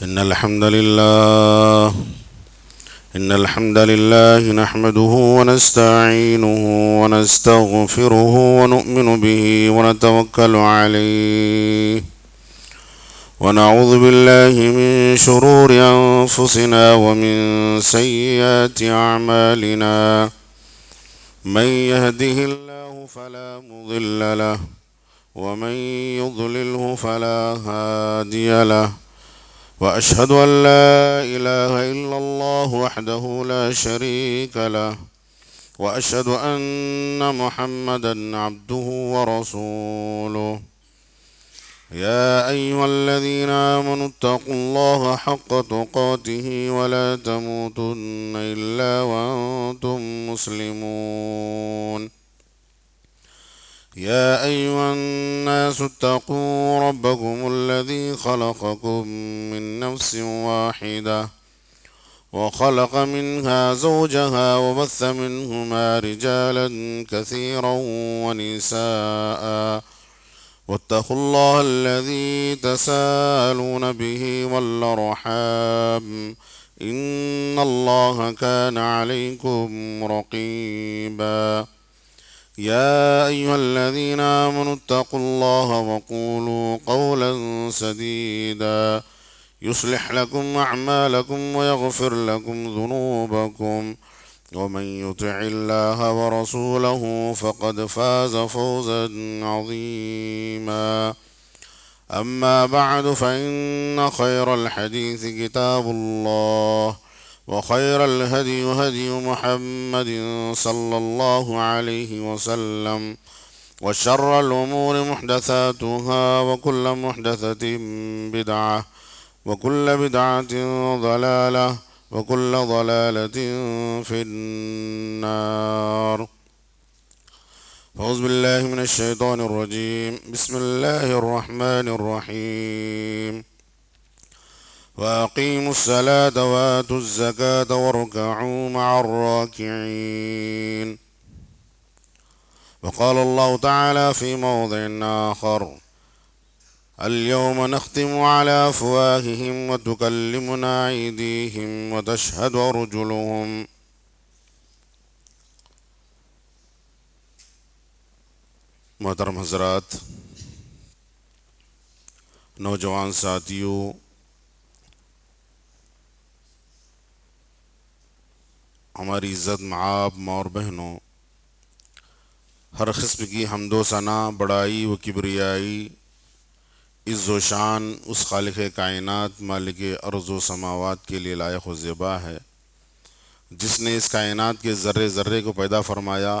إن الحمد لله إن الحمد لله نحمده ونستعينه ونستغفره ونؤمن به ونتوكل عليه ونعوذ بالله من شرور أنفسنا ومن سيئات أعمالنا من يهده الله فلا مضل له ومن يضلله فلا هادي له وأشهد أن لا إله إلا الله وحده لا شريك له وأشهد أن محمدا عبده ورسوله يا أيها الذين آمنوا اتقوا الله حق تقاته ولا تموتن إلا وأنتم مسلمون يا أيها الناس اتقوا ربكم الذي خلقكم من نفس واحدة وخلق منها زوجها وبث منهما رجالا كثيرا ونساء واتقوا الله الذي تساءلون به والأرحام إن الله كان عليكم رقيبا يا أيها الذين آمنوا اتقوا الله وقولوا قولا سديدا يصلح لكم أعمالكم ويغفر لكم ذنوبكم ومن يطع الله ورسوله فقد فاز فوزا عظيما أما بعد فإن خير الحديث كتاب الله وخير الهدي هدي محمد صلى الله عليه وسلم وشر الأمور محدثاتها وكل محدثة بدعة وكل بدعة ضلالة وكل ضلالة في النار. أعوذ بالله من الشيطان الرجيم. بسم الله الرحمن الرحيم. وأقيموا الصلاة وآتوا الزكاة واركعوا مع الراكعين. وقال الله تعالى في موضع آخر: اليوم نختم على أفواههم وتكلمنا أيديهم وتشهد أرجلهم. محترم حضرات، نوجوان ساتھیوں، ہماری عزت مآب ماں اور بہنوں، ہر قسم کی حمد و ثنا، بڑائی و کبریائی، عز و شان اس خالق کائنات، مالک ارض و سماوات کے لیے لائق و زیبا ہے، جس نے اس کائنات کے ذرے ذرے کو پیدا فرمایا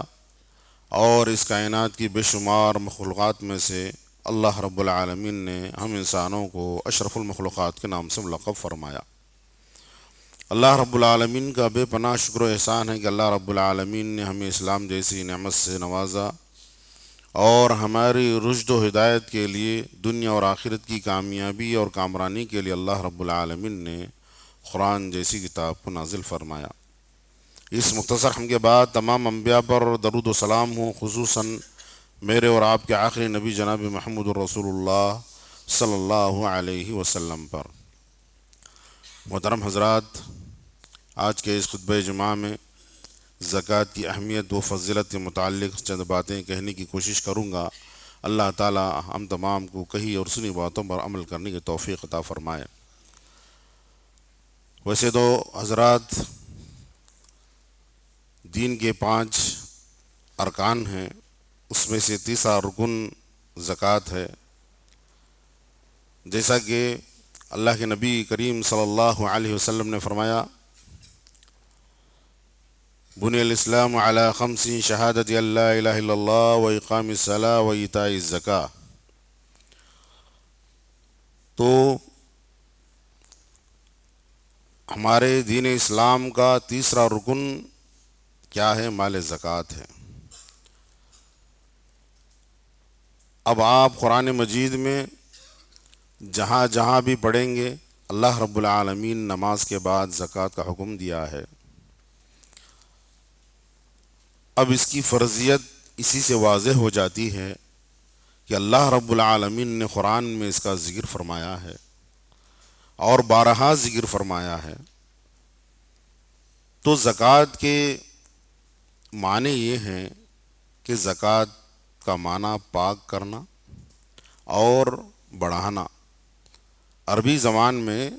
اور اس کائنات کی بے شمار مخلوقات میں سے اللہ رب العالمین نے ہم انسانوں کو اشرف المخلوقات کے نام سے ملقب فرمایا۔ اللہ رب العالمین کا بے پناہ شکر و احسان ہے کہ اللہ رب العالمین نے ہمیں اسلام جیسی نعمت سے نوازا اور ہماری رشد و ہدایت کے لیے، دنیا اور آخرت کی کامیابی اور کامرانی کے لیے اللہ رب العالمین نے قرآن جیسی کتاب کو نازل فرمایا۔ اس مختصر حمد کے بعد تمام انبیاء پر درود و سلام ہوں، خصوصاً میرے اور آپ کے آخری نبی جناب محمد الرسول اللہ صلی اللہ علیہ وسلم پر۔ محترم حضرات، آج کے اس خطبہ جمعہ میں زکوٰۃ کی اہمیت و فضیلت کے متعلق چند باتیں کہنے کی کوشش کروں گا۔ اللہ تعالی ہم تمام کو کہی اور سنی باتوں پر عمل کرنے کی توفیق عطا فرمائے۔ ویسے تو حضرات، دین کے 5 ارکان ہیں، اس میں سے تیسرا رکن زکوٰۃ ہے۔ جیسا کہ اللہ کے نبی کریم صلی اللہ علیہ وسلم نے فرمایا: بنی الاسلام علی 5 شہادت ان لا الہ الا اللہ و اقام الصلاۃ و ایتاء الزکاۃ۔ تو ہمارے دین اسلام کا تیسرا رکن کیا ہے؟ مال زکوٰۃ ہے۔ اب آپ قرآن مجید میں جہاں جہاں بھی پڑھیں گے، اللہ رب العالمین نماز کے بعد زکوٰۃ کا حکم دیا ہے۔ اب اس کی فرضیت اسی سے واضح ہو جاتی ہے کہ اللہ رب العالمین نے قرآن میں اس کا ذکر فرمایا ہے، اور بارہا ذکر فرمایا ہے۔ تو زکوٰۃ کے معنی یہ ہیں کہ زکوٰۃ کا معنی پاک کرنا اور بڑھانا۔ عربی زبان میں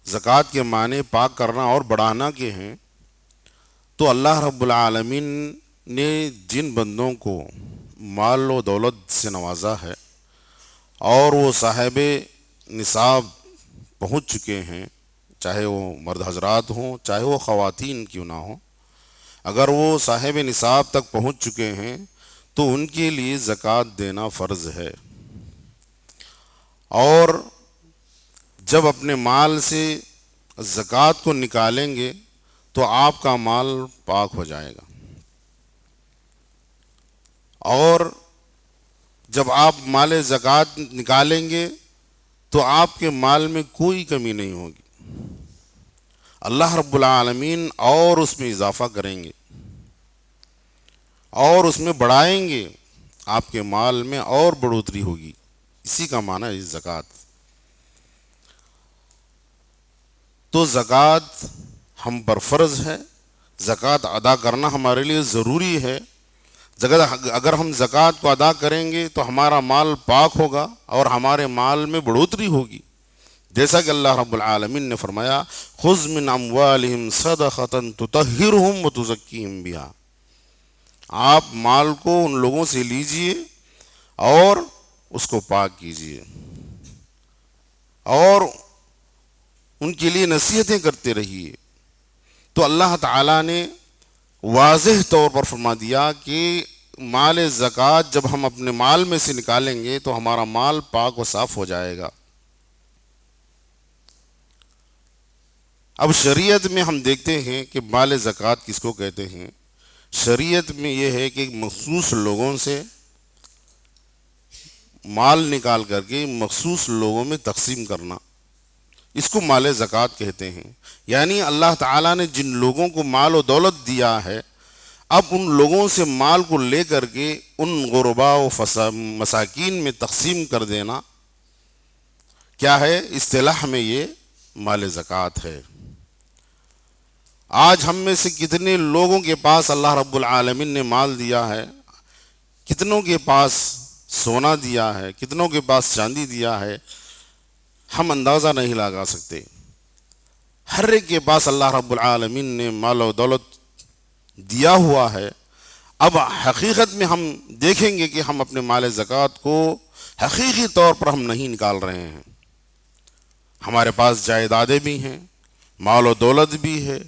زکوٰۃ کے معنی پاک کرنا اور بڑھانا کے ہیں۔ تو اللہ رب العالمین نے جن بندوں کو مال و دولت سے نوازا ہے اور وہ صاحب نصاب پہنچ چکے ہیں، چاہے وہ مرد حضرات ہوں چاہے وہ خواتین کیوں نہ ہوں، اگر وہ صاحب نصاب تک پہنچ چکے ہیں تو ان کے لیے زکوٰۃ دینا فرض ہے۔ اور جب اپنے مال سے زکوٰۃ کو نکالیں گے تو آپ کا مال پاک ہو جائے گا، اور جب آپ مال زکوٰۃ نکالیں گے تو آپ کے مال میں کوئی کمی نہیں ہوگی، اللہ رب العالمین اور اس میں اضافہ کریں گے اور اس میں بڑھائیں گے، آپ کے مال میں اور بڑھوتری ہوگی۔ اسی کا معنی ہے زکوٰۃ۔ تو زکوٰۃ ہم پر فرض ہے، زکوٰۃ ادا کرنا ہمارے لیے ضروری ہے۔ اگر ہم زکوٰۃ کو ادا کریں گے تو ہمارا مال پاک ہوگا اور ہمارے مال میں بڑھوتری ہوگی، جیسا کہ اللہ رب العالمین نے فرمایا خذ من اموالہم صدقۃ تطہرہم وتزکیہم بہا۔ آپ مال کو ان لوگوں سے لیجئے اور اس کو پاک کیجئے اور ان کے لیے نصیحتیں کرتے رہیے۔ تو اللہ تعالیٰ نے واضح طور پر فرما دیا کہ مال زکوٰۃ جب ہم اپنے مال میں سے نکالیں گے تو ہمارا مال پاک و صاف ہو جائے گا۔ اب شریعت میں ہم دیکھتے ہیں کہ مال زکوٰۃ کس کو کہتے ہیں۔ شریعت میں یہ ہے کہ مخصوص لوگوں سے مال نکال کر کے مخصوص لوگوں میں تقسیم کرنا، اس کو مال زکوٰۃ کہتے ہیں۔ یعنی اللہ تعالیٰ نے جن لوگوں کو مال و دولت دیا ہے، اب ان لوگوں سے مال کو لے کر کے ان غرباء و مساکین میں تقسیم کر دینا کیا ہے؟ اصطلاح میں یہ مال زکوٰۃ ہے۔ آج ہم میں سے کتنے لوگوں کے پاس اللہ رب العالمین نے مال دیا ہے، کتنوں کے پاس سونا دیا ہے، کتنوں کے پاس چاندی دیا ہے، ہم اندازہ نہیں لگا سکتے۔ ہر ایک کے پاس اللہ رب العالمین نے مال و دولت دیا ہوا ہے۔ اب حقیقت میں ہم دیکھیں گے کہ ہم اپنے مال زکوٰۃ کو حقیقی طور پر ہم نہیں نکال رہے ہیں۔ ہمارے پاس جائیدادیں بھی ہیں، مال و دولت بھی ہے،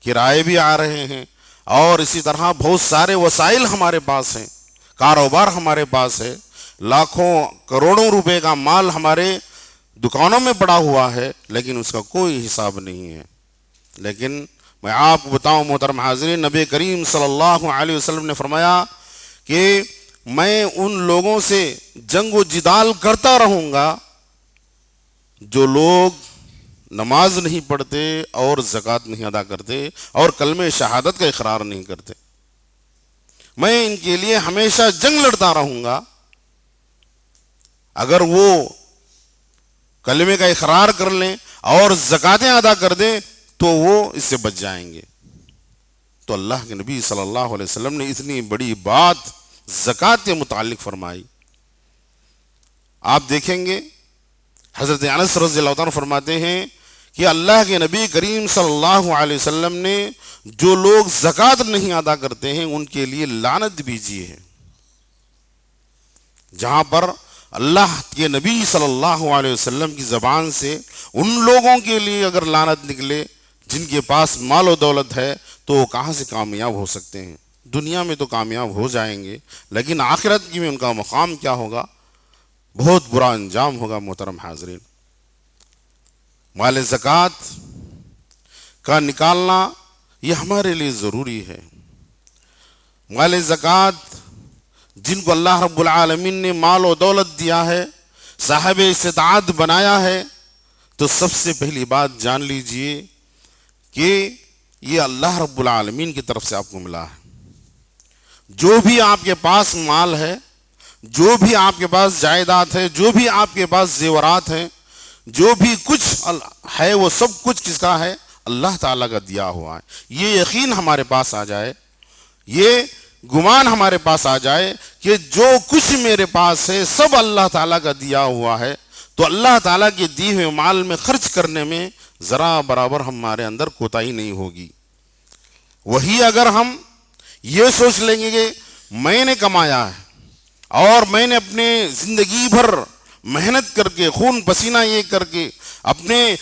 کرائے بھی آ رہے ہیں، اور اسی طرح بہت سارے وسائل ہمارے پاس ہیں، کاروبار ہمارے پاس ہے، لاکھوں کروڑوں روپے کا مال ہمارے دکانوں میں پڑا ہوا ہے، لیکن اس کا کوئی حساب نہیں ہے۔ لیکن میں آپ کو بتاؤں محترم حاضرین، نبی کریم صلی اللہ علیہ وسلم نے فرمایا کہ میں ان لوگوں سے جنگ و جدال کرتا رہوں گا جو لوگ نماز نہیں پڑھتے اور زکوٰۃ نہیں ادا کرتے اور کلمہ شہادت کا اقرار نہیں کرتے۔ میں ان کے لیے ہمیشہ جنگ لڑتا رہوں گا۔ اگر وہ کلمے کا اقرار کر لیں اور زکوٰۃیں ادا کر دیں تو وہ اس سے بچ جائیں گے۔ تو اللہ کے نبی صلی اللہ علیہ وسلم نے اتنی بڑی بات زکوٰۃ کے متعلق فرمائی۔ آپ دیکھیں گے حضرت انس رضی اللہ عنہ فرماتے ہیں کہ اللہ کے نبی کریم صلی اللہ علیہ وسلم نے جو لوگ زکوٰۃ نہیں ادا کرتے ہیں ان کے لیے لعنت بھیجی ہے۔ جہاں پر اللہ کے نبی صلی اللہ علیہ وسلم کی زبان سے ان لوگوں کے لیے اگر لعنت نکلے جن کے پاس مال و دولت ہے تو وہ کہاں سے کامیاب ہو سکتے ہیں؟ دنیا میں تو کامیاب ہو جائیں گے، لیکن آخرت میں ان کا مقام کیا ہوگا؟ بہت برا انجام ہوگا۔ محترم حاضرین، مال زکوٰۃ کا نکالنا یہ ہمارے لیے ضروری ہے۔ مال زکوٰۃ جن کو اللہ رب العالمین نے مال و دولت دیا ہے، صاحب استطاعت بنایا ہے، تو سب سے پہلی بات جان لیجئے کہ یہ اللہ رب العالمین کی طرف سے آپ کو ملا ہے۔ جو بھی آپ کے پاس مال ہے، جو بھی آپ کے پاس جائیداد ہے، جو بھی آپ کے پاس زیورات ہیں، جو بھی کچھ ہے وہ سب کچھ کس کا ہے؟ اللہ تعالیٰ کا دیا ہوا ہے. یہ یقین ہمارے پاس آ جائے، یہ گمان ہمارے پاس آ جائے کہ جو کچھ میرے پاس ہے سب اللہ تعالیٰ کا دیا ہوا ہے، تو اللہ تعالیٰ کے دیے ہوئے مال میں خرچ کرنے میں ذرا برابر ہمارے اندر کوتاہی نہیں ہوگی. وہی اگر ہم یہ سوچ لیں گے کہ میں نے کمایا ہے اور میں نے اپنے زندگی بھر محنت کر کے، خون پسینہ یہ کر کے، اپنے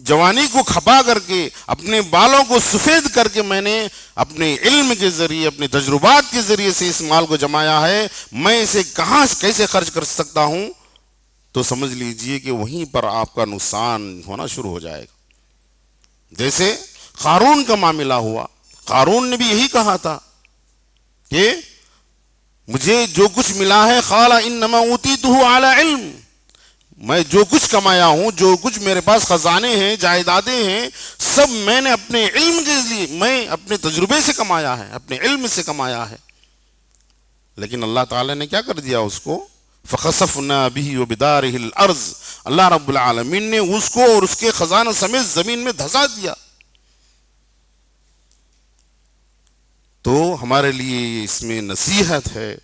جوانی کو کھپا کر کے، اپنے بالوں کو سفید کر کے میں نے اپنے علم کے ذریعے، اپنے تجربات کے ذریعے سے اس مال کو جمایا ہے، میں اسے کہاں کیسے خرچ کر سکتا ہوں، تو سمجھ لیجئے کہ وہیں پر آپ کا نقصان ہونا شروع ہو جائے گا. جیسے قارون کا معاملہ ہوا، قارون نے بھی یہی کہا تھا کہ مجھے جو کچھ ملا ہے قال انما اوتیتہ علی علم، میں جو کچھ کمایا ہوں، جو کچھ میرے پاس خزانے ہیں، جائیدادیں ہیں، سب میں نے اپنے علم کے لیے، میں اپنے تجربے سے کمایا ہے، اپنے علم سے کمایا ہے. لیکن اللہ تعالی نے کیا کر دیا اس کو؟ فخسفنا به وبداره الارض، اللہ رب العالمین نے اس کو اور اس کے خزانہ سمیت زمین میں دھسا دیا. تو ہمارے لیے اس میں نصیحت ہے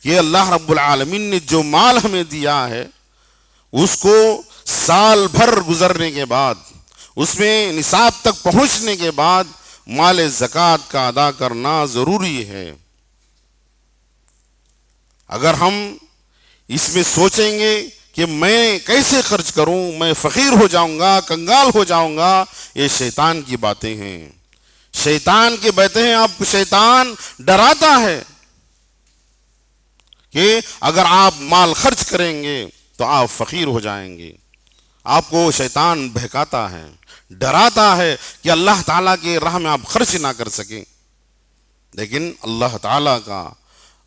کہ اللہ رب العالمین نے جو مال ہمیں دیا ہے اس کو سال بھر گزرنے کے بعد، اس میں نصاب تک پہنچنے کے بعد مال زکوٰۃ کا ادا کرنا ضروری ہے. اگر ہم اس میں سوچیں گے کہ میں کیسے خرچ کروں، میں فقیر ہو جاؤں گا، کنگال ہو جاؤں گا، یہ شیطان کی باتیں ہیں. شیطان کی باتیں ہیں. آپ کو شیطان ڈراتا ہے کہ اگر آپ مال خرچ کریں گے تو آپ فقیر ہو جائیں گے. آپ کو شیطان بہکاتا ہے، ڈراتا ہے کہ اللہ تعالیٰ کے راہ میں آپ خرچ نہ کر سکیں. لیکن اللہ تعالیٰ کا،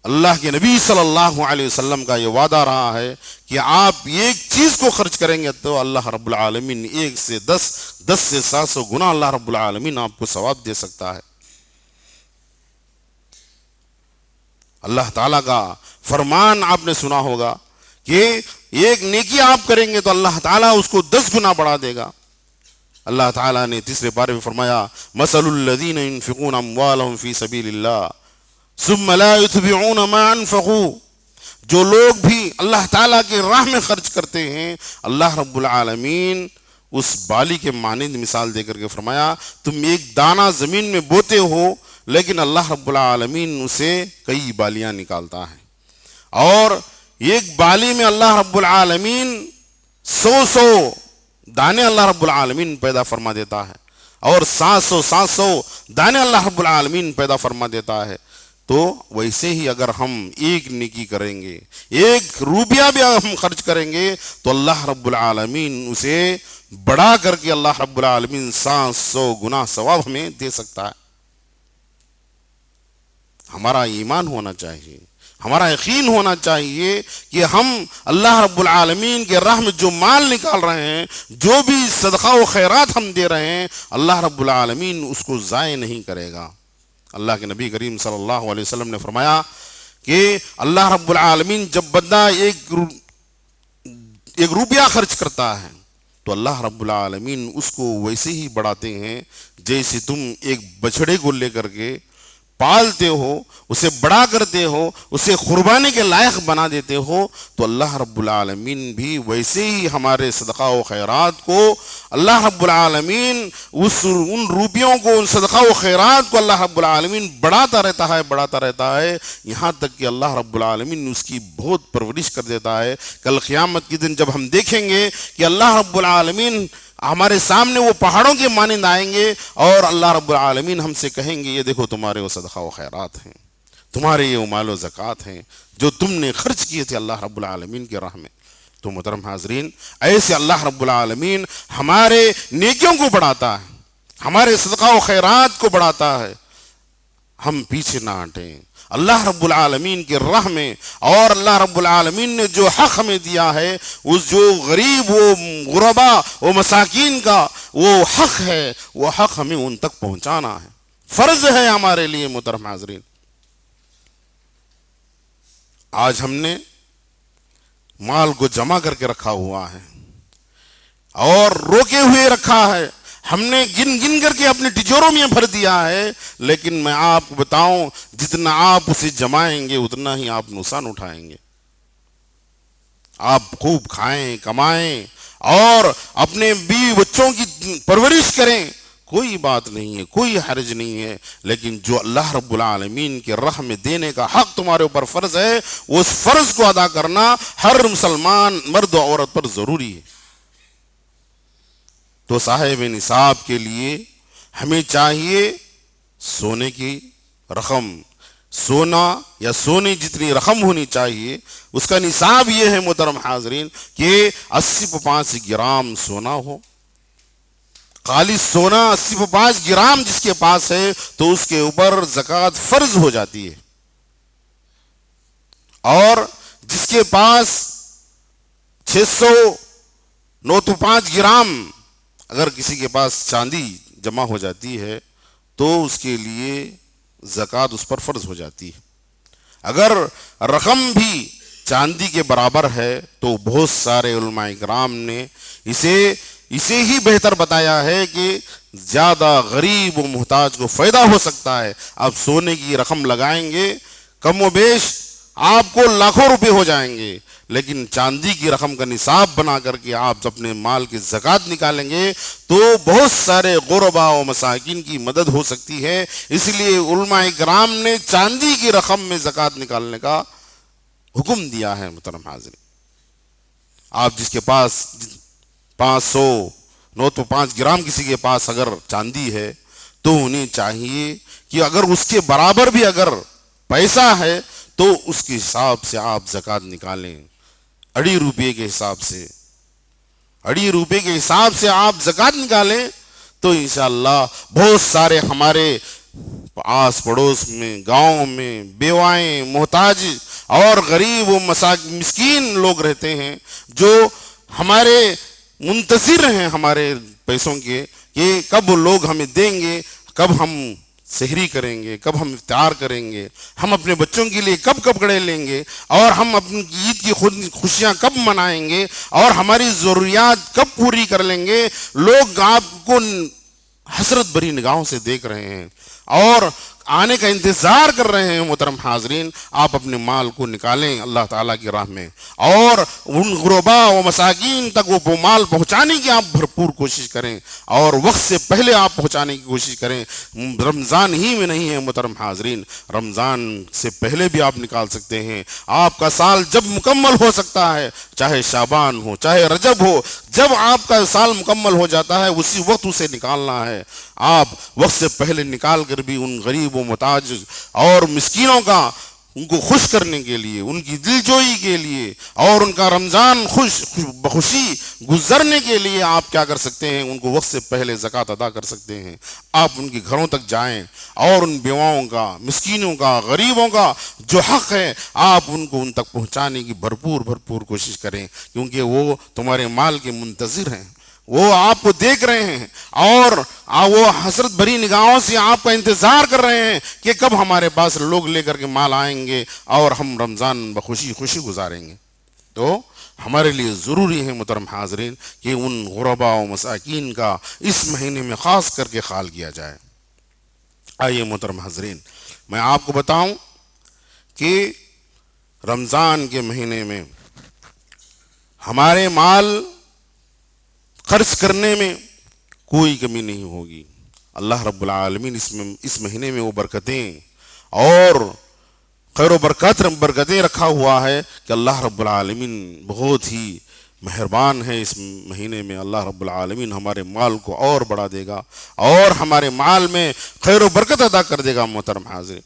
اللہ کے نبی صلی اللہ علیہ وسلم کا یہ وعدہ رہا ہے کہ آپ ایک چیز کو خرچ کریں گے تو اللہ رب العالمین 1 سے 10 سے 700 گنا اللہ رب العالمین آپ کو ثواب دے سکتا ہے. اللہ تعالیٰ کا فرمان آپ نے سنا ہوگا کہ ایک نیکی آپ کریں گے تو اللہ تعالیٰ اس کو 10 گنا بڑھا دے گا. اللہ تعالیٰ نے تیسرے پارے میں فرمایا مثل الذین ينفقون اموالهم فی سبیل اللہ ثم لا يتبعون ما انفقوا، جو لوگ بھی اللہ تعالیٰ کے راہ میں خرچ کرتے ہیں، اللہ رب العالمین اس بالی کے مانند مثال دے کر کے فرمایا تم ایک دانہ زمین میں بوتے ہو لیکن اللہ رب العالمین اسے کئی بالیاں نکالتا ہے، اور ایک بالی میں اللہ رب العالمین 100 دانے اللہ رب العالمین پیدا فرما دیتا ہے، اور 700 دانے اللہ رب العالمین پیدا فرما دیتا ہے. تو ویسے ہی اگر ہم ایک نیکی کریں گے، 1 روپیہ بھی اگر ہم خرچ کریں گے تو اللہ رب العالمین اسے بڑھا کر کے اللہ رب العالمین 700 گنا ثواب ہمیں دے سکتا ہے. ہمارا ایمان ہونا چاہیے، ہمارا یقین ہونا چاہیے کہ ہم اللہ رب العالمین کے راہ میں جو مال نکال رہے ہیں، جو بھی صدقہ و خیرات ہم دے رہے ہیں، اللہ رب العالمین اس کو ضائع نہیں کرے گا. اللہ کے نبی کریم صلی اللہ علیہ وسلم نے فرمایا کہ اللہ رب العالمین جب بندہ ایک روپیہ خرچ کرتا ہے تو اللہ رب العالمین اس کو ویسے ہی بڑھاتے ہیں جیسے تم ایک بچڑے کو لے کر کے پالتے ہو، اسے بڑا کرتے ہو، اسے قربانی کے لائق بنا دیتے ہو. تو اللہ رب العالمین بھی ویسے ہی ہمارے صدقہ و خیرات کو، اللہ رب العالمین ان روپیوں کو، ان صدقہ و خیرات کو اللہ رب العالمین بڑھاتا رہتا ہے یہاں تک کہ اللہ رب العالمین اس کی بہت پرورش کر دیتا ہے. کل قیامت کے دن جب ہم دیکھیں گے کہ اللہ رب العالمین ہمارے سامنے وہ پہاڑوں کے مانند آئیں گے اور اللہ رب العالمین ہم سے کہیں گے یہ دیکھو تمہارے وہ صدقہ و خیرات ہیں، تمہارے یہ مال و زکوٰۃ ہیں جو تم نے خرچ کیے تھے اللہ رب العالمین کے راہ میں. تو محترم حاضرین، ایسے اللہ رب العالمین ہمارے نیکیوں کو بڑھاتا ہے، ہمارے صدقہ و خیرات کو بڑھاتا ہے. ہم پیچھے نہ ہٹیں اللہ رب العالمین کے راہ میں، اور اللہ رب العالمین نے جو حق ہمیں دیا ہے، اس جو غریب، وہ غربا، وہ مساکین کا وہ حق ہے، وہ حق ہمیں ان تک پہنچانا ہے، فرض ہے ہمارے لیے. محترم حاضرین، آج ہم نے مال کو جمع کر کے رکھا ہوا ہے، اور روکے ہوئے رکھا ہے، ہم نے گن گن کر کے اپنے ٹجوروں میں بھر دیا ہے، لیکن میں آپ کو بتاؤں جتنا آپ اسے جمائیں گے اتنا ہی آپ نقصان اٹھائیں گے۔ آپ خوب کھائیں، کمائیں اور اپنے بیوی بچوں کی پرورش کریں، کوئی بات نہیں ہے، کوئی حرج نہیں ہے، لیکن جو اللہ رب العالمین کے راہ میں دینے کا حق تمہارے اوپر فرض ہے، اس فرض کو ادا کرنا ہر مسلمان مرد و عورت پر ضروری ہے۔ تو صاحب نصاب کے لیے ہمیں چاہیے سونے کی رقم، سونا یا سونے جتنی رقم ہونی چاہیے اس کا نصاب یہ ہے محترم حاضرین کہ 80.5 گرام سونا ہو۔ خالص سونا 80.5 گرام جس کے پاس ہے تو اس کے اوپر زکوٰۃ فرض ہو جاتی ہے، اور جس کے پاس 609.5 گرام اگر کسی کے پاس چاندی جمع ہو جاتی ہے تو اس کے لیے زکوٰۃ اس پر فرض ہو جاتی ہے۔ اگر رقم بھی چاندی کے برابر ہے تو بہت سارے علماء کرام نے اسے ہی بہتر بتایا ہے کہ زیادہ غریب و محتاج کو فائدہ ہو سکتا ہے۔ آپ سونے کی رقم لگائیں گے کم و بیش آپ کو لاکھوں روپے ہو جائیں گے، لیکن چاندی کی رقم کا نصاب بنا کر کے آپ اپنے مال کی زکوٰۃ نکالیں گے تو بہت سارے غرباء و مساکین کی مدد ہو سکتی ہے۔ اس لیے علماء کرام نے چاندی کی رقم میں زکوٰۃ نکالنے کا حکم دیا ہے۔ محترم حاضرین، آپ جس کے پاس 509.5 گرام کسی کے پاس اگر چاندی ہے تو انہیں چاہیے کہ اگر اس کے برابر بھی اگر پیسہ ہے تو اس کے حساب سے آپ زکوٰۃ نکالیں، 2.5 روپے کے حساب سے، 2.5 روپے کے حساب سے آپ زکوٰۃ نکالیں تو انشاءاللہ بہت سارے ہمارے آس پڑوس میں، گاؤں میں بیوائیں، محتاج اور غریب و مسکین لوگ رہتے ہیں جو ہمارے منتظر ہیں ہمارے پیسوں کے کہ کب لوگ ہمیں دیں گے، کب ہم سحری کریں گے، کب ہم افطار کریں گے، ہم اپنے بچوں کے لیے کب کپڑے لیں گے، اور ہم اپنی عید کی خوشیاں کب منائیں گے، اور ہماری ضروریات کب پوری کر لیں گے۔ لوگ آپ کو حسرت بھری نگاہوں سے دیکھ رہے ہیں اور آنے کا انتظار کر رہے ہیں۔ محترم حاضرین، آپ اپنے مال کو نکالیں اللہ تعالیٰ کی راہ میں، اور ان غرباء و مساکین تک وہ مال پہنچانے کی آپ بھرپور کوشش کریں، اور وقت سے پہلے آپ پہنچانے کی کوشش کریں۔ رمضان ہی میں نہیں ہے محترم حاضرین، رمضان سے پہلے بھی آپ نکال سکتے ہیں۔ آپ کا سال جب مکمل ہو سکتا ہے، چاہے شعبان ہو چاہے رجب ہو، جب آپ کا سال مکمل ہو جاتا ہے اسی وقت اسے نکالنا ہے۔ آپ وقت سے پہلے نکال کر بھی ان غریب و محتاج اور مسکینوں کا ان کو خوش کرنے کے لیے، ان کی دل جوئی کے لیے اور ان کا رمضان بخوشی گزرنے کے لیے آپ کیا کر سکتے ہیں، ان کو وقت سے پہلے زکوٰۃ ادا کر سکتے ہیں۔ آپ ان کے گھروں تک جائیں اور ان بیواؤں کا، مسکینوں کا، غریبوں کا جو حق ہے آپ ان کو ان تک پہنچانے کی بھرپور کوشش کریں، کیونکہ وہ تمہارے مال کے منتظر ہیں، وہ آپ کو دیکھ رہے ہیں اور وہ حسرت بھری نگاہوں سے آپ کا انتظار کر رہے ہیں کہ کب ہمارے پاس لوگ لے کر کے مال آئیں گے اور ہم رمضان بخوشی گزاریں گے۔ تو ہمارے لیے ضروری ہے محترم حاضرین کہ ان غرباء و مساکین کا اس مہینے میں خاص کر کے خیال کیا جائے۔ آئیے محترم حاضرین، میں آپ کو بتاؤں کہ رمضان کے مہینے میں ہمارے مال خرچ کرنے میں کوئی کمی نہیں ہوگی۔ اللہ رب العالمین اس مہینے میں وہ برکتیں اور خیر و برکتیں رکھا ہوا ہے کہ اللہ رب العالمین بہت ہی مہربان ہے۔ اس مہینے میں اللہ رب العالمین ہمارے مال کو اور بڑھا دے گا اور ہمارے مال میں خیر و برکت ادا کر دے گا۔ محترم حاضر،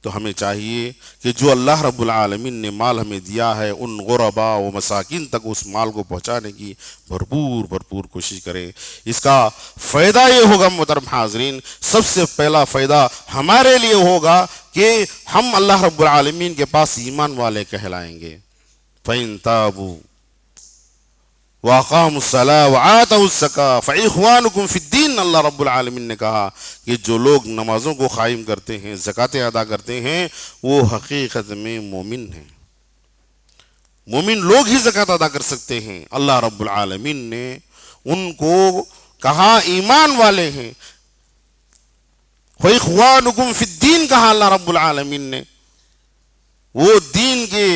تو ہمیں چاہیے کہ جو اللہ رب العالمین نے مال ہمیں دیا ہے ان غرباء و مساکین تک اس مال کو پہنچانے کی بھرپور کوشش کریں۔ اس کا فائدہ یہ ہوگا محترم حاضرین، سب سے پہلا فائدہ ہمارے لیے ہوگا کہ ہم اللہ رب العالمین کے پاس ایمان والے کہلائیں گے۔ فَإِن تَابُوا وَأَقَامُوا الصَّلَاةَ وَآتَوُا الزَّكَاةَ فَإِخْوَانُكُمْ فِي الدِّينِ۔ اللہ رب العالمین نے کہا کہ جو لوگ نمازوں کو قائم کرتے ہیں، زکاتیں ادا کرتے ہیں، وہ حقیقت میں مومن ہیں۔ مومن لوگ ہی زکات ادا کر سکتے ہیں۔ اللہ رب العالمین نے ان کو کہا ایمان والے ہیں، وَإِخْوَانُكُمْ فِي الدِّينِ کہا اللہ رب العالمین نے، وہ دین کے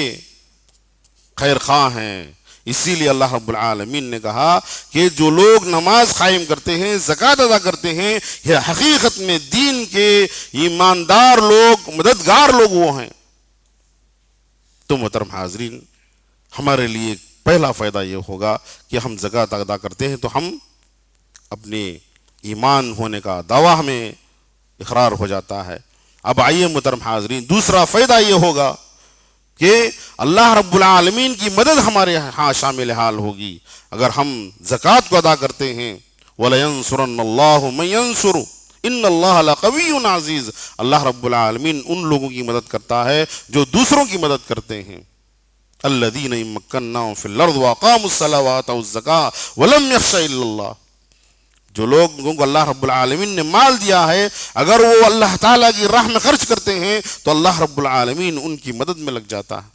خیر خواہ ہیں۔ اسی لیے اللہ رب العالمین نے کہا کہ جو لوگ نماز قائم کرتے ہیں، زکوٰۃ ادا کرتے ہیں، یہ حقیقت میں دین کے ایماندار لوگ، مددگار لوگ وہ ہیں۔ تو محترم حاضرین، ہمارے لیے پہلا فائدہ یہ ہوگا کہ ہم زکوٰۃ ادا کرتے ہیں تو ہم اپنے ایمان ہونے کا دعویٰ ہمیں اقرار ہو جاتا ہے۔ اب آئیے محترم حاضرین، دوسرا فائدہ یہ ہوگا کہ اللہ رب العالمین کی مدد ہمارے ہاں شامل حال ہوگی اگر ہم زکوٰۃ کو ادا کرتے ہیں۔ وَلَيَنْصُرَنَّ اللَّهُ مَن يَنْصُرُ إِنَّ اللَّهَ لَقَوِيٌّ عَزِيزٌ، اللہ رب العالمین ان لوگوں کی مدد کرتا ہے جو دوسروں کی مدد کرتے ہیں۔ الَّذِينَ إِن مَّكَّنَّاهُمْ فِي الْأَرْضِ وَأَقَامُوا الصَّلَاةَ وَآتَوُا الزَّكَاةَ وَلَمْ يَخْشَ إِلَّا اللَّهَ، جو لوگوں کو اللہ رب العالمین نے مال دیا ہے، اگر وہ اللہ تعالیٰ کی راہ میں خرچ کرتے ہیں تو اللہ رب العالمین ان کی مدد میں لگ جاتا ہے،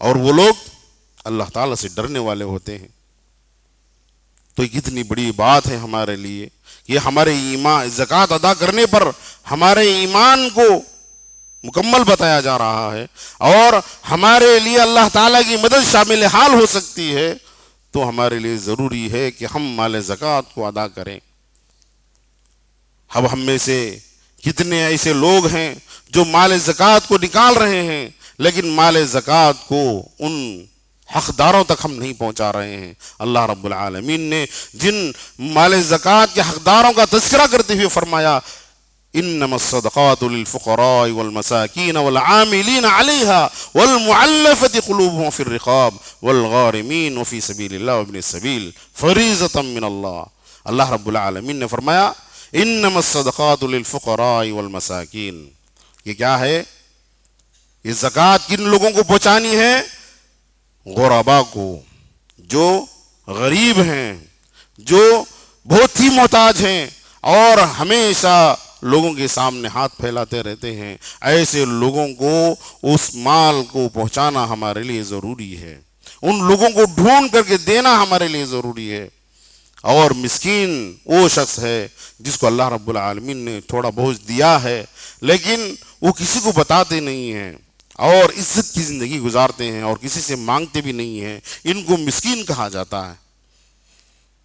اور وہ لوگ اللہ تعالیٰ سے ڈرنے والے ہوتے ہیں۔ تو یہ کتنی بڑی بات ہے ہمارے لیے، یہ ہمارے ایمان، زکوٰۃ ادا کرنے پر ہمارے ایمان کو مکمل بتایا جا رہا ہے، اور ہمارے لیے اللہ تعالیٰ کی مدد شامل حال ہو سکتی ہے، تو ہمارے لیے ضروری ہے کہ ہم مال زکوٰۃ کو ادا کریں۔ اب ہم میں سے کتنے ایسے لوگ ہیں جو مال زکوٰۃ کو نکال رہے ہیں، لیکن مال زکوٰۃ کو ان حقداروں تک ہم نہیں پہنچا رہے ہیں۔ اللہ رب العالمین نے جن مال زکوٰۃ کے حقداروں کا تذکرہ کرتے ہوئے فرمایا، انما الصدقات للفقراء والمساکین والعاملین علیہا والمعلفۃ قلوبہم فی الرقاب والغارمین وفی سبیل اللہ وابن السبیل فریضۃ من اللہ۔ اللہ رب العالمین نے فرمایا انما الصدقات للفقراء والمساکین، یہ کیا ہے؟ یہ زکوٰۃ کن لوگوں کو پہنچانی ہے؟ غرباء کو، جو غریب ہیں، جو بہت ہی محتاج ہیں اور ہمیشہ لوگوں کے سامنے ہاتھ پھیلاتے رہتے ہیں، ایسے لوگوں کو اس مال کو پہنچانا ہمارے لیے ضروری ہے، ان لوگوں کو ڈھونڈ کر کے دینا ہمارے لیے ضروری ہے۔ اور مسکین وہ شخص ہے جس کو اللہ رب العالمین نے تھوڑا بہت دیا ہے، لیکن وہ کسی کو بتاتے نہیں ہیں اور عزت کی زندگی گزارتے ہیں اور کسی سے مانگتے بھی نہیں ہیں، ان کو مسکین کہا جاتا ہے۔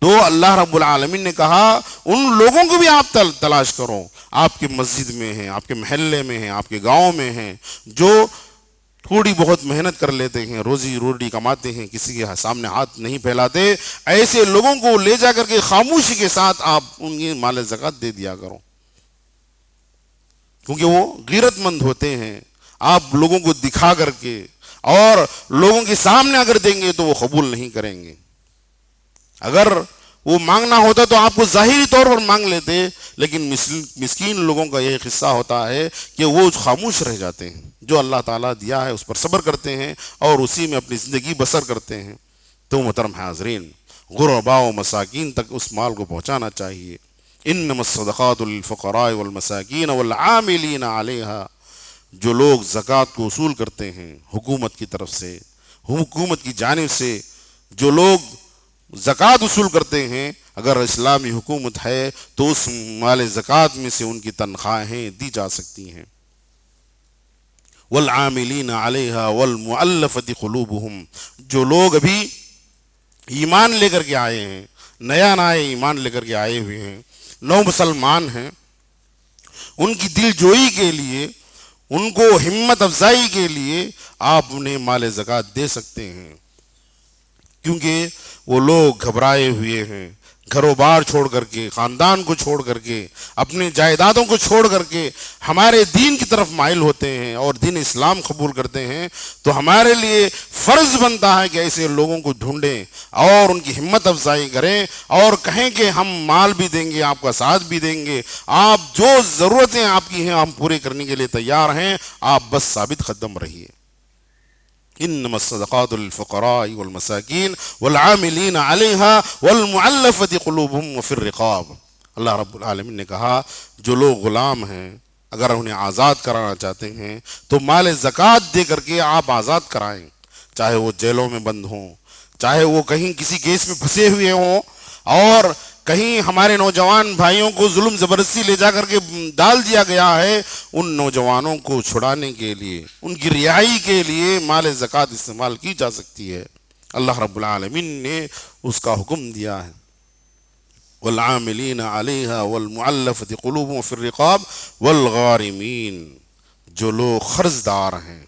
تو اللہ رب العالمین نے کہا ان لوگوں کو بھی آپ تلاش کرو، آپ کے مسجد میں ہیں، آپ کے محلے میں ہیں، آپ کے گاؤں میں ہیں، جو تھوڑی بہت محنت کر لیتے ہیں، روزی روٹی کماتے ہیں، کسی کے سامنے ہاتھ نہیں پھیلاتے، ایسے لوگوں کو لے جا کر کے خاموشی کے ساتھ آپ ان کی مال زکوٰۃ دے دیا کرو، کیونکہ وہ غیرت مند ہوتے ہیں۔ آپ لوگوں کو دکھا کر کے اور لوگوں کے سامنے اگر دیں گے تو وہ قبول نہیں کریں گے۔ اگر وہ مانگنا ہوتا تو آپ کو ظاہری طور پر مانگ لیتے، لیکن مسکین لوگوں کا یہ قصہ ہوتا ہے کہ وہ خاموش رہ جاتے ہیں، جو اللہ تعالیٰ دیا ہے اس پر صبر کرتے ہیں اور اسی میں اپنی زندگی بسر کرتے ہیں۔ تو محترم حاضرین، غرباء و مساکین تک اس مال کو پہنچانا چاہیے۔ انما الصدقات للفقراء والمساکین والعاملین علیہا، جو لوگ زکوٰۃ کو وصول کرتے ہیں حکومت کی طرف سے، حکومت کی جانب سے جو لوگ زکوٰۃ وصول کرتے ہیں، اگر اسلامی حکومت ہے تو اس مال زکوٰۃ میں سے ان کی تنخواہیں دی جا سکتی ہیں۔ والعاملین علیہا والمؤلفۃ قلوبہم، جو لوگ ابھی ایمان لے کر کے آئے ہیں، نیا ایمان لے کر کے آئے ہوئے ہیں، نو مسلمان ہیں، ان کی دل جوئی کے لیے، ان کو ہمت افزائی کے لیے آپ انہیں مال زکوٰۃ دے سکتے ہیں، کیونکہ وہ لوگ گھبرائے ہوئے ہیں، گھر و بار چھوڑ کر کے، خاندان کو چھوڑ کر کے، اپنے جائیدادوں کو چھوڑ کر کے ہمارے دین کی طرف مائل ہوتے ہیں اور دین اسلام قبول کرتے ہیں۔ تو ہمارے لیے فرض بنتا ہے کہ ایسے لوگوں کو ڈھونڈیں اور ان کی ہمت افزائی کریں اور کہیں کہ ہم مال بھی دیں گے، آپ کا ساتھ بھی دیں گے، آپ جو ضرورتیں آپ کی ہیں ہم پورے کرنے کے لیے تیار ہیں، آپ بس ثابت قدم رہیے۔ انما الصدقات للفقراء والمساکین والعاملین علیہا والمعلفۃ قلوبہم وفی الرقاب۔ اللہ رب العالمین نے کہا جو لوگ غلام ہیں اگر انہیں آزاد کرانا چاہتے ہیں تو مال زکوٰۃ دے کر کے آپ آزاد کرائیں، چاہے وہ جیلوں میں بند ہوں، چاہے وہ کہیں کسی کیس میں پھنسے ہوئے ہوں اور کہیں ہمارے نوجوان بھائیوں کو ظلم زبردستی لے جا کر کے ڈال دیا گیا ہے، ان نوجوانوں کو چھڑانے کے لیے، ان کی رہائی کے لیے مال زکوٰۃ استعمال کی جا سکتی ہے۔ اللہ رب العالمین نے اس کا حکم دیا ہے، والعاملین علیہا والمعلفۃ قلوبہم فی الرقاب والغارمین، جو لوگ قرض دار ہیں۔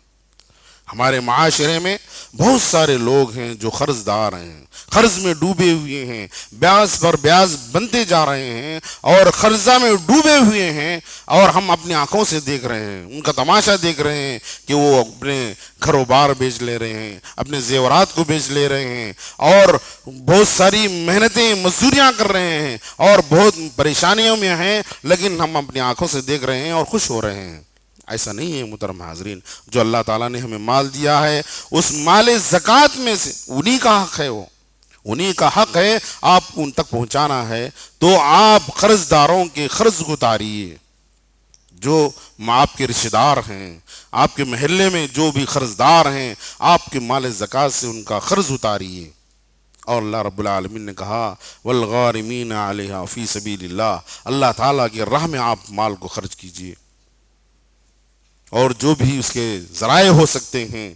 ہمارے معاشرے میں بہت سارے لوگ ہیں جو قرض دار ہیں، قرض میں ڈوبے ہوئے ہیں، بیاض پر بیاض بنتے جا رہے ہیں اور قرضہ میں ڈوبے ہوئے ہیں، اور ہم اپنی آنکھوں سے دیکھ رہے ہیں، ان کا تماشا دیکھ رہے ہیں کہ وہ اپنے گھر و بار بیچ لے رہے ہیں، اپنے زیورات کو بیچ لے رہے ہیں، اور بہت ساری محنتیں مزدوریاں کر رہے ہیں اور بہت پریشانیوں میں ہیں، لیکن ہم اپنی آنکھوں سے دیکھ رہے ہیں اور خوش ہو رہے ہیں۔ ایسا نہیں ہے محترم حاضرین، جو اللہ تعالیٰ نے ہمیں مال دیا ہے اس مال زکوٰۃ میں سے انہی کا حق ہے، وہ انہی کا حق ہے آپ کو ان تک پہنچانا ہے۔ تو آپ قرض داروں کے قرض کو اتاریے، جو آپ کے رشتہ دار ہیں، آپ کے محلے میں جو بھی قرض دار ہیں، آپ کے مال زکوٰۃ سے ان کا قرض اتاریے۔ اور اللہ رب العالمین نے کہا والغارمین علیہا فی سبیل اللہ، اللہ تعالیٰ کی راہ میں آپ مال کو خرچ کیجیے، اور جو بھی اس کے ذرائع ہو سکتے ہیں،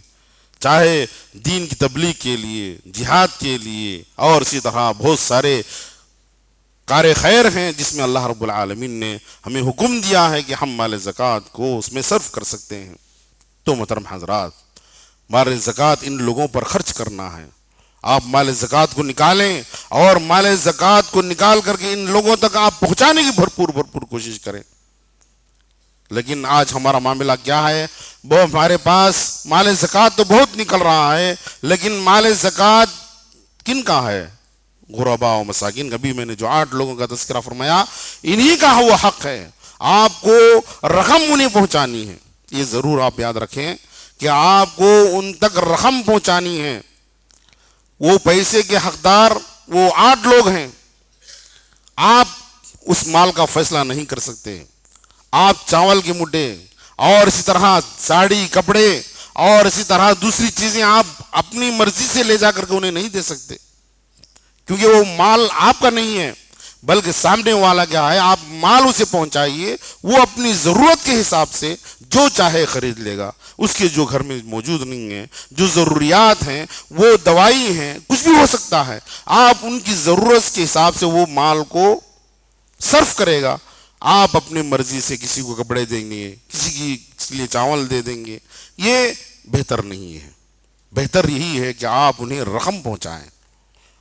چاہے دین کی تبلیغ کے لیے، جہاد کے لیے، اور اسی طرح بہت سارے کار خیر ہیں جس میں اللہ رب العالمین نے ہمیں حکم دیا ہے کہ ہم مال زکوٰۃ کو اس میں صرف کر سکتے ہیں۔ تو محترم حضرات، مال زکوٰۃ ان لوگوں پر خرچ کرنا ہے۔ آپ مال زکوٰۃ کو نکالیں اور مال زکوٰۃ کو نکال کر کے ان لوگوں تک آپ پہنچانے کی بھرپور کوشش کریں۔ لیکن آج ہمارا معاملہ کیا ہے؟ وہ ہمارے پاس مال زکوٰۃ تو بہت نکل رہا ہے، لیکن مال زکوٰۃ کن کا ہے؟ غرباء و مساکین۔ کبھی میں نے جو 8 لوگوں کا تذکرہ فرمایا، انہی کا وہ حق ہے، آپ کو رقم انہیں پہنچانی ہے۔ یہ ضرور آپ یاد رکھیں کہ آپ کو ان تک رقم پہنچانی ہے۔ وہ پیسے کے حقدار وہ 8 لوگ ہیں، آپ اس مال کا فیصلہ نہیں کر سکتے۔ آپ چاول کے مٹے اور اسی طرح ساڑی، کپڑے اور اسی طرح دوسری چیزیں آپ اپنی مرضی سے لے جا کر کے انہیں نہیں دے سکتے، کیونکہ وہ مال آپ کا نہیں ہے، بلکہ سامنے والا کیا ہے، آپ مال اسے پہنچائیے، وہ اپنی ضرورت کے حساب سے جو چاہے خرید لے گا۔ اس کے جو گھر میں موجود نہیں ہے، جو ضروریات ہیں، وہ دوائی ہیں، کچھ بھی ہو سکتا ہے، آپ ان کی ضرورت کے حساب سے وہ مال کو صرف کرے گا۔ آپ اپنی مرضی سے کسی کو کپڑے دیں گے، کسی کے لیے چاول دے دیں گے، یہ بہتر نہیں ہے۔ بہتر یہی ہے کہ آپ انہیں رقم پہنچائیں۔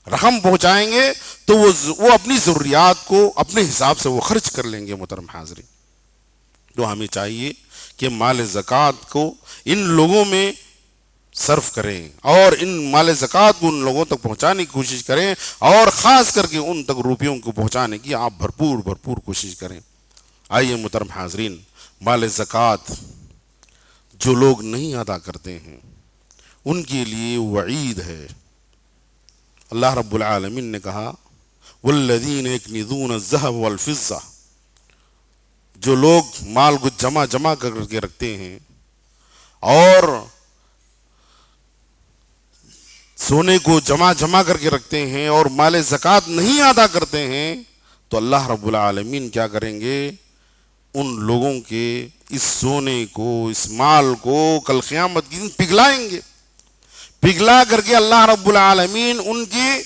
رقم پہنچائیں گے تو وہ اپنی ضروریات کو اپنے حساب سے وہ خرچ کر لیں گے۔ محترم حاضرین، تو ہمیں چاہیے کہ مال زکوٰۃ کو ان لوگوں میں صرف کریں اور ان مال زکوٰۃ کو ان لوگوں تک پہنچانے کی کوشش کریں، اور خاص کر کے ان تک روپیوں کو پہنچانے کی آپ بھرپور کوشش کریں۔ آئیے محترم حاضرین، مال زکوٰۃ جو لوگ نہیں ادا کرتے ہیں ان کے لیے وعید ہے۔ اللہ رب العالمین نے کہا والذین یکنزون الذھب والفضہ، جو لوگ مال کو جمع کر کے رکھتے ہیں اور سونے کو جمع کر کے رکھتے ہیں اور مال زکوٰۃ نہیں ادا کرتے ہیں، تو اللہ رب العالمین کیا کریں گے؟ ان لوگوں کے اس سونے کو، اس مال کو کل قیامت کے دن پگھلائیں گے۔ پگھلا کر کے اللہ رب العالمین ان کی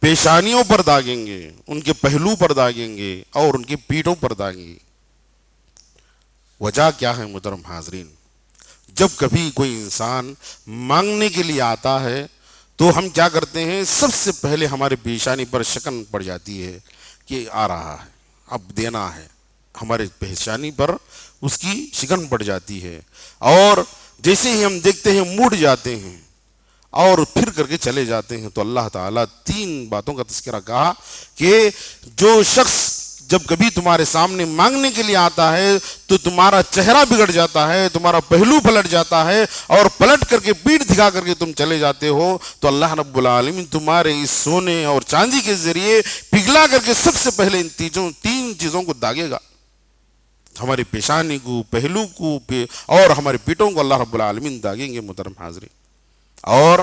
پیشانیوں پر داغیں گے، ان کے پہلو پر داغیں گے اور ان کی پیٹھوں پر داغیں گے۔ وجہ کیا ہے محترم حاضرین؟ جب کبھی کوئی انسان مانگنے کے لیے آتا ہے تو ہم کیا کرتے ہیں؟ سب سے پہلے ہمارے پیشانی پر شکن پڑ جاتی ہے کہ آ رہا ہے، اب دینا ہے، ہمارے پیشانی پر اس کی شکن پڑ جاتی ہے، اور جیسے ہی ہم دیکھتے ہیں موڑ جاتے ہیں اور پھر کر کے چلے جاتے ہیں۔ تو اللہ تعالیٰ 3 باتوں کا تذکرہ کہا کہ جو شخص جب کبھی تمہارے سامنے مانگنے کے لیے آتا ہے تو تمہارا چہرہ بگڑ جاتا ہے، تمہارا پہلو پلٹ جاتا ہے، اور پلٹ کر کے پیٹھ دکھا کر کے تم چلے جاتے ہو، تو اللہ رب العالمین تمہارے اس سونے اور چاندی کے ذریعے پگھلا کر کے سب سے پہلے ان 3 چیزوں کو داغے گا، ہماری پیشانی کو، پہلو کو اور ہماری پیٹوں کو اللہ رب العالمین داغیں گے۔ محترم حاضرین، اور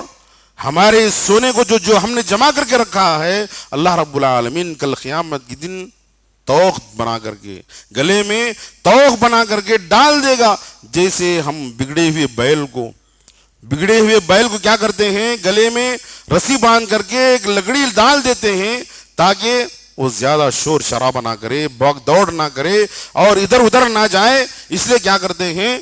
ہمارے سونے کو جو ہم نے جمع کر کے رکھا ہے، اللہ رب العالمین کل قیامت کے دن توق بنا کر کے، گلے میں توق بنا کر کے ڈال دے گا. جیسے ہم بگڑے ہوئے بیل کو کیا کرتے ہیں، گلے میں رسی باندھ کر کے ایک لکڑی ڈال دیتے ہیں تاکہ وہ زیادہ شور شرابہ نہ کرے، بھاگ دوڑ نہ کرے اور ادھر ادھر نہ جائے. اس لیے کیا کرتے ہیں،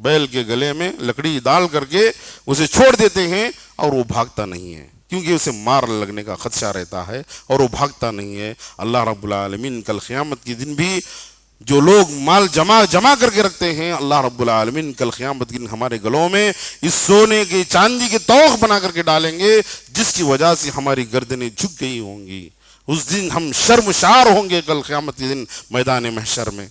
بیل کے گلے میں لکڑی ڈال کر کے اسے چھوڑ دیتے ہیں اور وہ بھاگتا نہیں ہے، کیونکہ اسے مار لگنے کا خدشہ رہتا ہے اور وہ بھاگتا نہیں ہے. اللہ رب العالمین کل قیامت کے دن بھی جو لوگ مال جمع کر کے رکھتے ہیں، اللہ رب العالمین کل قیامت کے دن ہمارے گلوں میں اس سونے کے چاندی کے توق بنا کر کے ڈالیں گے، جس کی وجہ سے ہماری گردنیں جھک گئی ہوں گی. اس دن ہم شرمشار ہوں گے کل قیامت کے دن میدان محشر میں.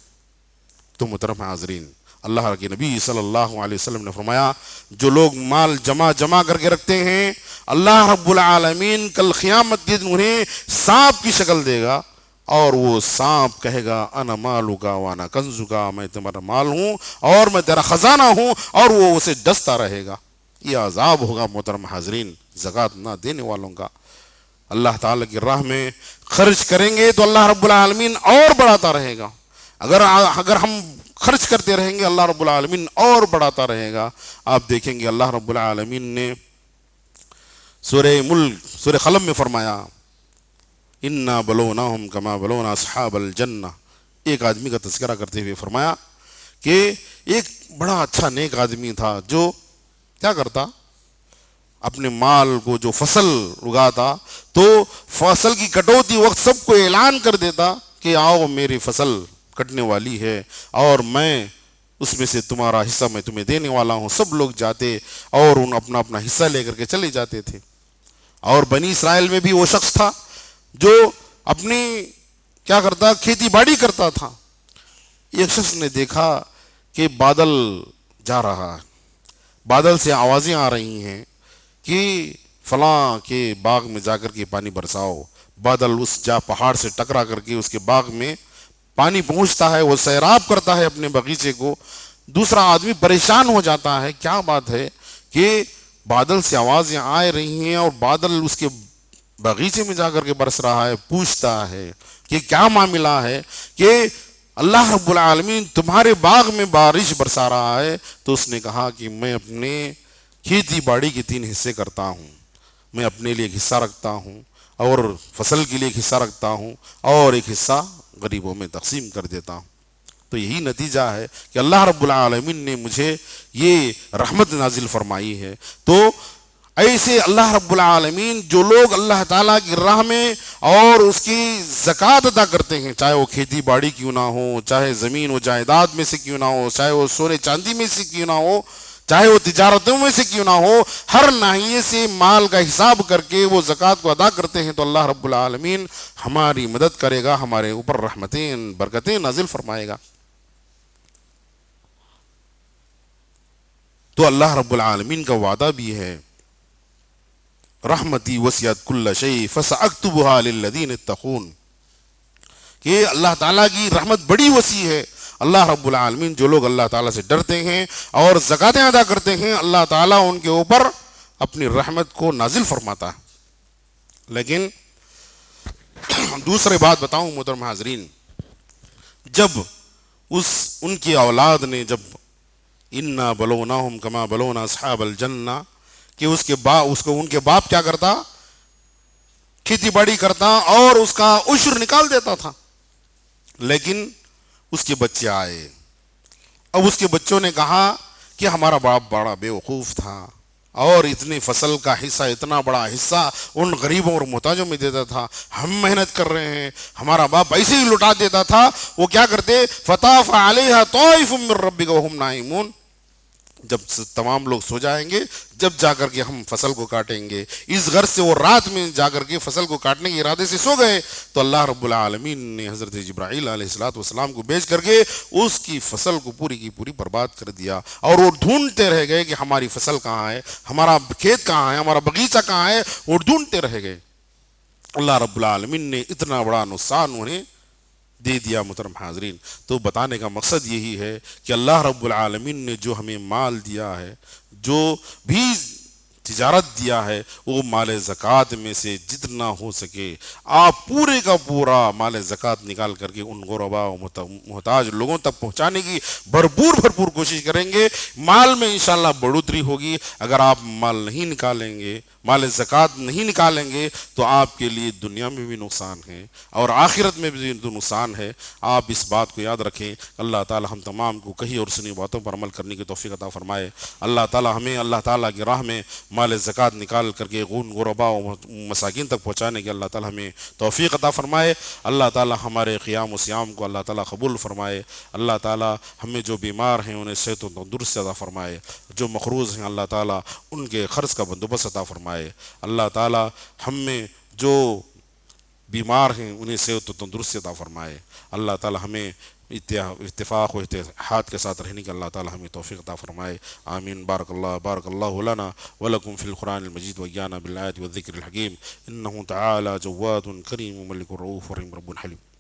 تو محترم حاضرین، اللہ کے نبی صلی اللہ علیہ وسلم نے فرمایا، جو لوگ مال جمع کر کے رکھتے ہیں، اللہ رب العالمین کل قیامت کے دن انہیں سانپ کی شکل دے گا اور وہ سانپ کہے گا انا مالکا وانا کنزکا، میں تمہارا مال ہوں اور میں تیرا خزانہ ہوں، اور وہ اسے ڈستا رہے گا. یہ عذاب ہوگا محترم حاضرین زکوٰۃ نہ دینے والوں کا. اللہ تعالیٰ کی راہ میں خرچ کریں گے تو اللہ رب العالمین اور بڑھاتا رہے گا. اگر ہم خرچ کرتے رہیں گے، اللہ رب العالمین اور بڑھاتا رہے گا. آپ دیکھیں گے اللہ رب العالمین نے سورہ قلم میں فرمایا، انا بلوناہم کما بلونا اصحاب الجنہ. ایک آدمی کا تذکرہ کرتے ہوئے فرمایا کہ ایک بڑا اچھا نیک آدمی تھا جو کیا کرتا، اپنے مال کو جو فصل اگاتا تو فصل کی کٹوتی وقت سب کو اعلان کر دیتا کہ آؤ میری فصل کٹنے والی ہے اور میں اس میں سے تمہارا حصہ میں تمہیں دینے والا ہوں. سب لوگ جاتے اور ان اپنا اپنا حصہ لے کر کے چلے جاتے تھے. اور بنی اسرائیل میں بھی وہ شخص تھا جو اپنی کیا کرتا، کھیتی باڑی کرتا تھا. ایک شخص نے دیکھا کہ بادل جا رہا ہے، بادل سے آوازیں آ رہی ہیں کہ فلاں کے باغ میں جا کر کے پانی برساؤ. بادل پہاڑ سے ٹکرا کر کے اس کے باغ میں پانی پہنچتا ہے، وہ سیراب کرتا ہے اپنے باغیچے کو. دوسرا آدمی پریشان ہو جاتا ہے، کیا بات ہے کہ بادل سے آوازیں آ رہی ہیں اور بادل اس کے باغیچے میں جا کر کے برس رہا ہے. پوچھتا ہے کہ کیا معاملہ ہے کہ اللہ رب العالمین تمہارے باغ میں بارش برسا رہا ہے. تو اس نے کہا کہ میں اپنے کھیتی باڑی کے 3 حصے کرتا ہوں. میں اپنے لیے ایک حصہ رکھتا ہوں اور فصل کے لیے ایک حصہ رکھتا ہوں اور ایک حصہ غریبوں میں تقسیم کر دیتا ہوں. تو یہی نتیجہ ہے کہ اللہ رب العالمین نے مجھے یہ رحمت نازل فرمائی ہے. تو ایسے اللہ رب العالمین جو لوگ اللہ تعالیٰ کی راہ میں اور اس کی زکوٰۃ ادا کرتے ہیں، چاہے وہ کھیتی باڑی کیوں نہ ہو، چاہے زمین و جائیداد میں سے کیوں نہ ہو، چاہے وہ سونے چاندی میں سے کیوں نہ ہو، چاہے وہ تجارتوں میں سے کیوں نہ ہو، ہر ناحیے سے مال کا حساب کر کے وہ زکوٰۃ کو ادا کرتے ہیں تو اللہ رب العالمین ہماری مدد کرے گا، ہمارے اوپر رحمتیں برکتیں نازل فرمائے گا. تو اللہ رب العالمین کا وعدہ بھی ہے، رحمتی وسعت کل شیء فساکتبها للذین اتقون، کہ اللہ تعالیٰ کی رحمت بڑی وسیع ہے. اللہ رب العالمین جو لوگ اللہ تعالیٰ سے ڈرتے ہیں اور زکاتیں ادا کرتے ہیں، اللہ تعالیٰ ان کے اوپر اپنی رحمت کو نازل فرماتا ہے. لیکن دوسری بات بتاؤں محترم حاضرین، جب ان کی اولاد نے جب انا بلوناہم کما بلونا اصحاب الجنہ، کہ ان کے باپ کیا کرتا، کھیتی باڑی کرتا اور اس کا عشر نکال دیتا تھا. لیکن اس کے بچے آئے، اب اس کے بچوں نے کہا کہ ہمارا باپ بڑا بیوقوف تھا اور اتنی فصل کا حصہ، اتنا بڑا حصہ ان غریبوں اور محتاجوں میں دیتا تھا. ہم محنت کر رہے ہیں، ہمارا باپ ایسے ہی لٹا دیتا تھا. وہ کیا کرتے، فطاف علیہا طائف من ربک وہم نائمون، جب تمام لوگ سو جائیں گے جب جا کر کے ہم فصل کو کاٹیں گے. اس غرض سے وہ رات میں جا کر کے فصل کو کاٹنے کے ارادے سے سو گئے تو اللہ رب العالمین نے حضرت جبرائیل علیہ السلام کو بھیج کر کے اس کی فصل کو پوری کی پوری برباد کر دیا. اور وہ ڈھونڈتے رہ گئے کہ ہماری فصل کہاں ہے، ہمارا کھیت کہاں ہے، ہمارا باغیچہ کہاں ہے، وہ ڈھونڈتے رہ گئے. اللہ رب العالمین نے اتنا بڑا نقصان انہیں دے دیا. محترم حاضرین، تو بتانے کا مقصد یہی ہے کہ اللہ رب العالمین نے جو ہمیں مال دیا ہے، جو بھی تجارت دیا ہے وہ مال زکوٰۃ میں سے جتنا ہو سکے آپ پورے کا پورا مال زکوٰۃ نکال کر کے ان غرباء و محتاج لوگوں تک پہنچانے کی بھرپور کوشش کریں گے، مال میں انشاءاللہ بڑھوتری ہوگی۔ اگر آپ مال نہیں نکالیں گے، مال زکوٰۃ نہیں نکالیں گے تو آپ کے لیے دنیا میں بھی نقصان ہے اور آخرت میں بھی نقصان ہے۔ آپ اس بات کو یاد رکھیں۔ اللہ تعالی ہم تمام کو کہی اور سنی باتوں پر عمل کرنے کی توفیق عطا فرمائے۔ اللہ تعالی ہمیں اللہ تعالیٰ کی راہ میں مال زکوٰۃ نکال کر کے غرباء و مساکین تک پہنچانے کی اللہ تعالی ہمیں توفیق عطا فرمائے۔ اللہ تعالی ہمارے قیام و سیام کو اللہ تعالی قبول فرمائے۔ اللہ تعالی ہمیں جو بیمار ہیں انہیں صحت و تندرستی عطا فرمائے، جو مقروض ہیں اللہ تعالی ان کے قرض کا بندوبست عطا فرمائے۔ اللہ تعالی ہم میں جو بیمار ہیں انہیں صحت و تندرستی عطا فرمائے۔ اللہ تعالی ہمیں اتفاق و اتحاد کے ساتھ رہنے کی اللہ تعالی ہمیں توفیق عطا فرمائے۔ آمین۔ بارک اللہ لنا ولکم فی القرآن المجید ویانا بالآیات والذکر الحکیم، انہ تعالی جواد کریم ملک الرؤوف رحیم رب حلیم۔